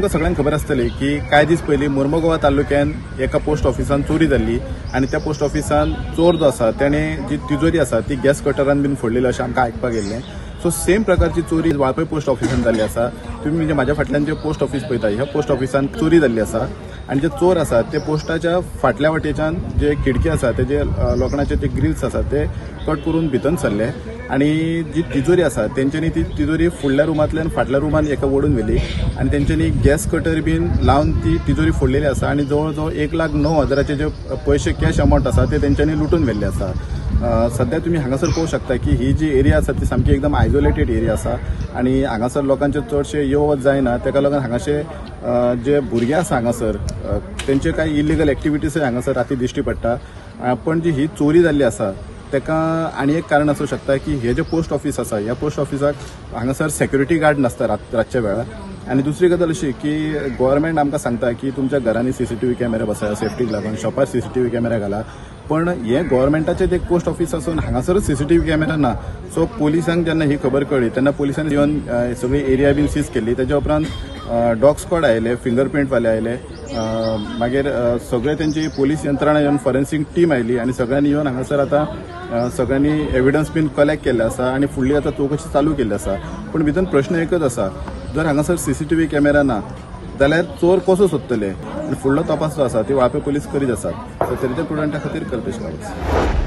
तुमकां सगळ्यांक खबर आसतली की कांय दीस पयलीं मुर्मुगांव तालुक्यात एका पोस्ट ऑफिसान चोरी जाल्ली आणि त्या पोस्ट ऑफिसान चोर जो आसा त्याने जी तिजोरी आसा ती गॅस कटरान बीन फोडलेली अशें आमकां आयकपाक येयल्लें। सो सेम प्रकारची चोरी वाळपय पोस्ट ऑफिसान जाल्ली आसा। तुम्ही म्हणजे माझ्या फाटल्यान जे पोस्ट ऑफिस पळयता ह्या पोस्ट ऑफिसान चोरी जाल्ली आसा आणि जे चोर आसा ते पोस्टाच्या फाटल्या वाटेच्यान जे खिडकी आसा तेजे लोखंडाचे जे ग्रिल्स आसा ते कट करून भितर सरले आणि जी तिजोरी आसा तेंच्यांनी ती तिजोरी फुडल्या रुमांतल्यान फाटल्या रुमान एका ओडून व्हेली आणि तेंच्यांनी गॅस कटर बीन लावन ती तिजोरी फोडलेली आसा आणि जवळ जवळ 1,09,000चे जे पैसे कॅश अमाउंट आसा ते तेंच्यांनी लुटून व्हेल्ले आसा। सध्या तुम्ही हांगासर पळोवंक शकता की ही जी एरिया आसा ती सामकी एकदम आयसोलेटेड एरिया आसा आणि हांगासर लोकांचे चडशे यो वच जायना, ताका लागून हांगाचे जे भुरगे आसा हांगासर तेंचे काही इलिगल एक्टिविटीज हांगासर राती दिश्टी पडटा। पण जी ही चोरी जाल्ली आसा तेका आनी एक कारण आसूं शकता की हे जे पोस्ट ऑफिस आसा ह्या पोस्ट ऑफिसाक हांगासर सेक्युरिटी गार्ड नासता रातच्या वेळार। आणि दुसरी गजाल अशी की गव्हर्नमेंट आमकां सांगता की तुमच्या घरांनी सीसीटीव्ही कॅमेरा बसया, सेफ्टीक लागून शॉपार सीसीटीव्ही कॅमेरा घाला, पण हे गव्हर्नमेंटाचें एक पोस्ट ऑफिस आसून हांगासरच सीसीटीव्ही कॅमेरा ना। सो पोलिसांक जेन्ना ही खबर कळ्ळी तेन्ना पोलिसांनी येवन सगळी एरिया बीन सीज केली। तेच्या उपरांत डॉग स्क्वॉड आयले, फिंगरप्रिंट वाले आयले, मागीर सगळे तेंची पोलीस यंत्रणा येवन फॉरेन्सिक टीम आयली आणि सगळ्यांनी येवन हांगासर आता सगळ्यांनी एविडन्स बीन कलेक्ट केल्ले आसा आणि फुडली आता चौकशी चालू केल्ली आसा। पण भितर प्रश्न एकच आसा, जर हांगासर सीसीटीव्ही कॅमेरा ना जाल्यार चोर कसो सोदतले आणि फुडलो तपास जो आसा ती वाळपय पोलीस करीत आसात। सो तेच्या स्टुडंटा खातीर कल्पेश गावस।